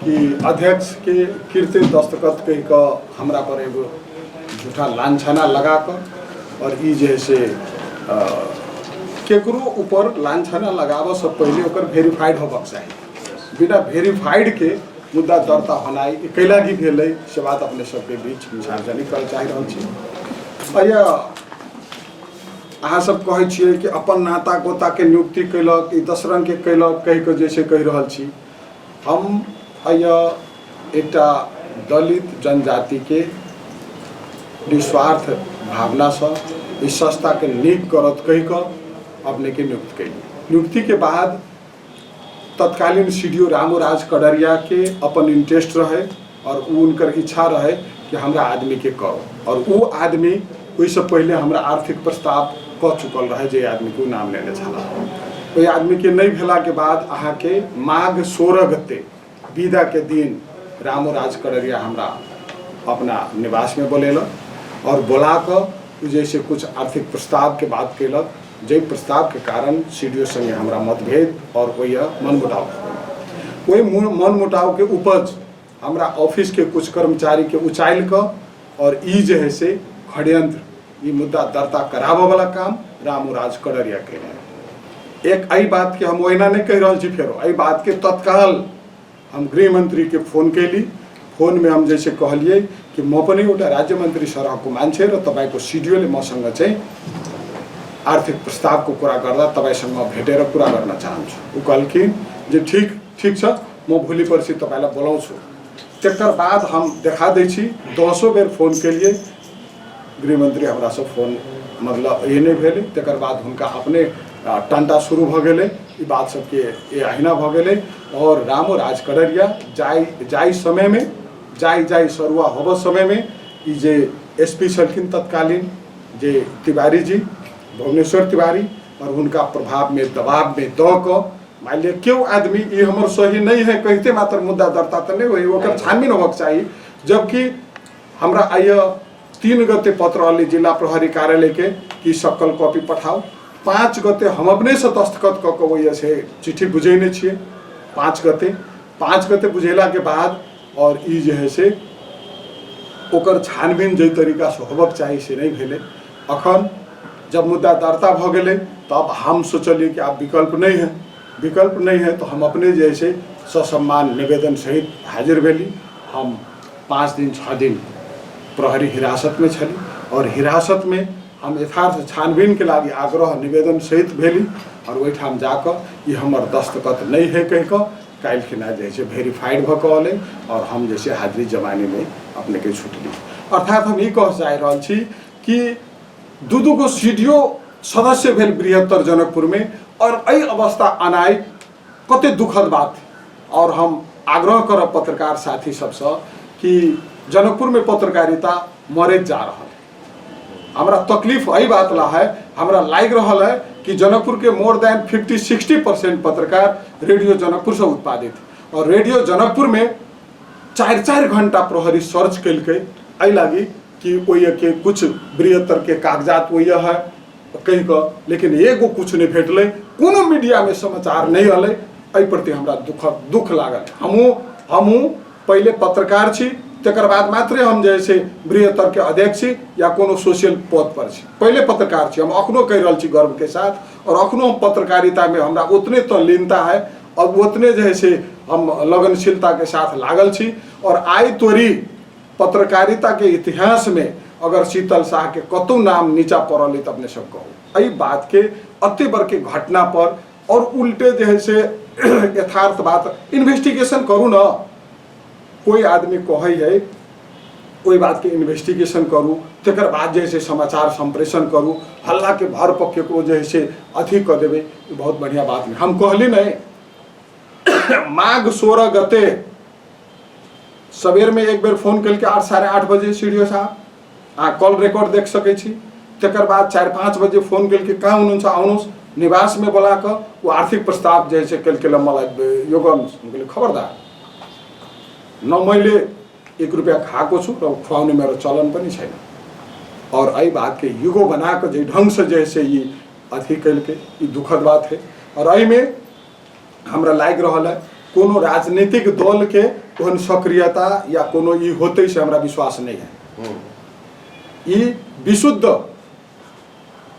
कि अध्यक्ष के कीर्ति दस्तखत कह कर हमरा पर एगो झूठा लांछना लगा कर और ई जैसे केकरो ऊपर लांछना लगाव से पहले ओकर वेरीफाइड होबक चाहिए। बिना वेरीफाइड के मुद्दा दर्ता होनाई कैला भी भेलै से बात अपने सबके बीच सार्वजनिक कर चाह रहल छी। अहाँ सब कहै छियै कि अपन नाता गोता के नियुक्ति कैलक ई 10 रंग के कैलक कह के जैसे कह रहल छी। हम एकटा दलित जनजाति के निस्वार्थ भावना से इस संस्था के नीक करत कह कर अपने के नियुक्त कैली। नियुक्ति के बाद तत्कालीन सीडीओ रामोराज कड़रिया के अपन इंटरेस्ट रहे और उनकर इच्छा रहे कि हमरा आदमी के करो और वो आदमी वैसे पहले हमरा आर्थिक प्रस्ताव कह चुकल रहे जे आदमी के नाम लेने छला। वही आदमी के नहीं भेला के बाद अहाँ के माघ 16 गते विदा के दिन रामोराज कड़रिया हमरा अपना निवास में बोलेलक और बुला कर जैसे कुछ आर्थिक प्रस्ताव के बात कैलक। जे प्रस्ताव के कारण सीडीओ संगे हमरा मतभेद और वही मनमुटाव वही मनमुटाव के उपज हमरा ऑफिस के कुछ कर्मचारी के उचाइल कर और ई जे है से षड्यंत्र ई मुद्दा दर्ता करावे वाला काम रामोराज कड़रिया के एक आई बात के हम ओहिना नहीं कह रहा छी। फेरो आई बात के तत्काल हम गृह मंत्री के फोन कैली। फोन में हम जैसे कहलिए कि म पनि एउटा राज्य मंत्री सरह को मान्छे र तपाईको सीडीओले मसँग चाहिँ आर्थिक प्रस्ताव को कुरा गर्दा तपाईसँग भेटेर कुरा गर्न चाहन्छु। उ कहलखिन जे ठीक छ म भोलि पर्सि तपाईलाई बोलाउँछु। तेकर बाद हम देखा दै छी 10 बेर फोन केलिए गृहमंत्री हमरा से फोन मतलब ये नहीं भेले। तेकर बाद हुनका अपने टंटा शुरू भ गेले ई बात सबके ये अहिना भ गेले और रामोराज कड़रिया जाई समय में जाई सरुआ होब समय में ई जे एसपी छलखिन तत्कालीन जे तिवारी जी भुवनेश्वर तिवारी और उनका प्रभाव में दबाव में द क मान लिया क्यों आदमी ये हमर सही नहीं है कहते मात्र मुद्दा दर्ता तो नहीं हुई ओकर छानबीन होबक चाहिए। जबकि हमरा आय 3 गते पत्र अली जिला प्रहरी कार्यालय के कि सकल कॉपी पठाओ। 5 गते हम अपने से दस्तखत क के वही से चिट्ठी बुझेने छिए। 5 गते बुझेला के बाद और ई जे है से ओकर छानबीन जे तरीका से होबक चाहिए से नहीं भेले। अखन जब मुद्दा दर्ता भ गेले तब हम सोचलिए कि आप विकल्प नहीं है तो हम अपने जैसे ससम्मान निवेदन सहित हाजिर भेली। हम 5 दिन 6 दिन प्रहरी हिरासत में छली और हिरासत में हम यथार्थ छानबीन के लागी आग्रह निवेदन सहित भेली और वही ठाम जाकर ये हमर दस्तखत नहीं है कह कर काल खिना जैसे वेरीफाइड भ कले और हम जैसे हाजिरी जमाने में अपने के छुटली। अर्थात हम ये कह चाह रहा छी कि दू गो सीडीओ सदस्य भेल बृहत्तर जनकपुर में और अई अवस्था अनाई कते दुखद बात। और हम आग्रह करब पत्रकार साथी सबसे कि जनकपुर में पत्रकारिता मरैत जा रहा है। हमरा तकलीफ अई बात ला है हमरा लाग रहा है कि जनकपुर के मोर देन 50-60% पत्रकार रेडियो जनकपुर से उत्पादित और रेडियो जनकपुर में 4-4 घंटा प्रहरी सर्च कैलके अई लागी कि वही के कुछ बृहत्तर के कागजात वही है कहीं का लेकिन एगो कुछ नहीं भेटले कोनो मीडिया में समाचार नहीं अले। एहि प्रति हमरा दुख लागल। हमू पहले पत्रकार छी तकर बाद मात्रे हम जैसे बृहत्तर के अध्यक्ष छी या कोनो सोशल पद पर छी। पहले पत्रकार छी हम अखनो कह रहल छी गर्व के साथ और अखनो हम पत्रकारिता में हमरा उतने तल्लीनता है और उतने जैसे हम लगनशीलता के साथ लागल छी। और आई तोरी पत्रकारिता के इतिहास में अगर शीतल शाह के कतौ नाम नीचा पड़ल तो अपने सब कहू एहि बात के अति बड़ के घटना पर और उल्टे जो है से यथार्थ बात इन्वेस्टिगेशन करू न। कोई आदमी कहे है कोई बात के इन्वेस्टिगेशन करू तकर बाद जैसे समाचार संप्रेषण करू हल्ला के भर पक्के को जैसे अथी कर देवे बहुत बढ़िया बात नहीं। हम कहली नहीं माघ 16 गते सवेर में एक बेर फोन करके 8-8:30 बजे सीडीओ साहब कॉल रिकॉर्ड देख सके छी। तकर बाद 4-5 बजे फोन करके कहाँ हुनुहुन्छ आउनुहोस् निवास में बोला कर वो आर्थिक प्रस्ताव जैसे कल मलाई यो गर्नु खबरदार न मैले 1 रुपैयाँ खाएको छु र खुवाउने मेरो चलन पनि छैन। और आई बात के युगो बनाकर जो ढंग से जैसे ये अथी कल के ये दुखद बात है। और आई में हमरा लाग रहा है कोनो राजनीतिक दल के ओहन सक्रियता या कोनो ई होते से हमरा विश्वास नहीं है। ई विशुद्ध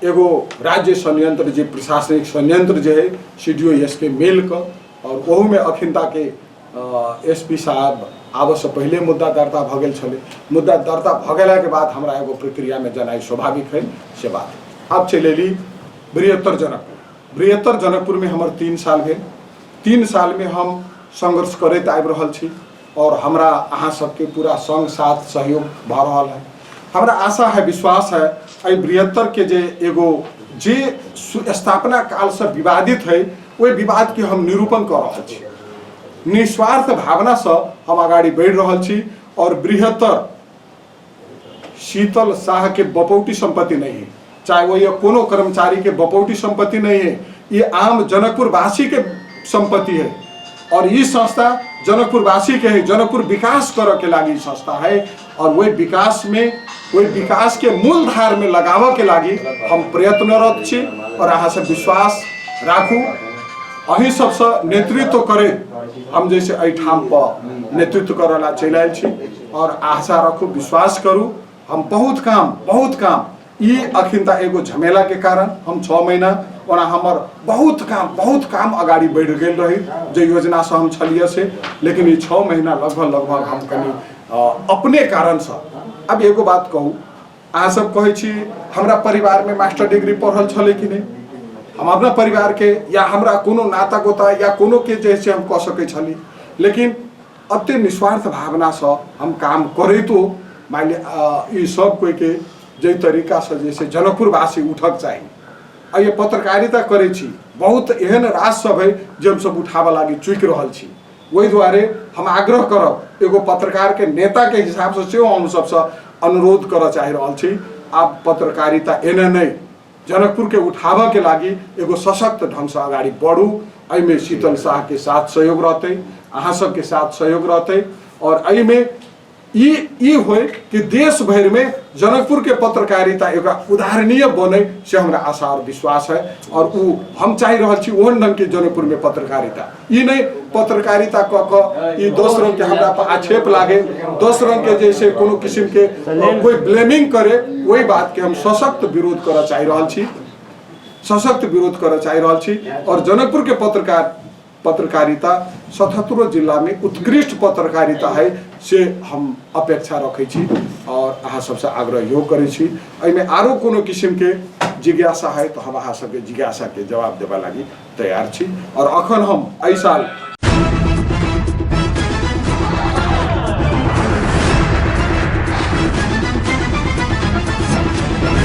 एगो राज्य संयंत्र जे प्रशासनिक संयंत्र जे है CDO SK मिल कर और वहू में अखिनता के SP साहब आब से पहले मुद्दा दर्ता भ गेल छले। मुद्दा दर्ता भ गेला के बाद हमरा एगो प्रक्रिया में जनाई स्वाभाविक है से बात। अब चले ली बृहत्तर जनकपुर। बृहत्तर जनकपुर में हमर 3 साल भेल। 3 साल में हम संघर्ष करते आबि रहल छी और हमरा अहाँ सबके पूरा संग साथ सहयोग भ रहल है। हमरा आशा है विश्वास है एहि बृहत्तर के जे एगो जे स्थापना काल से विवादित है वही विवाद के हम निरूपण कर रहल छी। निस्वार्थ भावना से हम आगाड़ी बढ़ रहल छी और बृहत्तर शीतल शाह के बपौटी संपत्ति नहीं है, चाहे वो ये कोनो कर्मचारी के बपौटी संपत्ति नहीं है, ये आम जनकपुर वासी के संपत्ति है और ये संस्था जनकपुर वासी के है। जनकपुर विकास करे के लागी संस्था है और वही विकास में वही विकास के मूलधार में लगावे के लागी हम प्रयत्नरत छी और अहाँ से विश्वास राखू। अही सबसे नेतृत्व करे हम जैसे ठाम पर नेतृत्व करेला चल आयल छी और आशा रखू विश्वास करू हम बहुत काम ये अखिनता एगो झमेला के कारण हम 6 महीना ओना हमर बहुत काम आगाड़ी बढ़ गेल रही जो योजना से हम छलिए से, लेकिन ये 6 महीना लगभग हम कनी अपने कारण से। अब एगो बात कहूँ, अहाँ सब कहे छी हमरा परिवार में मास्टर डिग्री पढ़ल छले कि नहीं, हम अपना परिवार के या हमरा कोनो नाता गोता या कोनो के जैसे हम कह सके छली, लेकिन अत्य निस्वार्थ भावना से हम काम करे तो मान ली सब कोई के जे तरीका से जैसे जनकपुर वासी उठक चाहिए आ ये पत्रकारिता करे छी बहुत एहन राज सब है जो हम सब उठावा लागी चुक रहल छी। वही द्वारे हम आग्रह करब एगो पत्रकार के नेता के हिसाब से हम सबसे अनुरोध कर चाह रहल छी, आप पत्रकारिता एने नहीं जनकपुर के उठावा के लागी एगो सशक्त ढंग से आगाड़ी बढ़ू। में शीतल शाह के साथ सहयोग रहते, अहाँ सब के साथ सहयोग रहते और में ये होए कि देश भर में जनकपुर के पत्रकारिता एक उदाहरणीय बने से हमरा आशा और विश्वास है और वो हम चाह रहल छी ओहन ढंग के जनकपुर में पत्रकारिता ये नहीं पत्रकारिता ये दोसरों के हमरा पर आक्षेप लागे, दोसरों के जैसे कोनो किस्म के कोई ब्लेमिंग करे, वही बात के हम सशक्त विरोध कर चाह रहल छी, सशक्त विरोध कर चाह रहल छी और जनकपुर के पत्रकारिता 77 जिला में उत्कृष्ट पत्रकारिता है से हम अपेक्षा रखे छी और अहाँ सबसे आग्रह योग करे छी। में आरो कोनो किस्म के जिज्ञासा है तो हम अहाँ सबके जिज्ञासा के जवाब देवा लगी तैयार छी और अखन हम एहि साल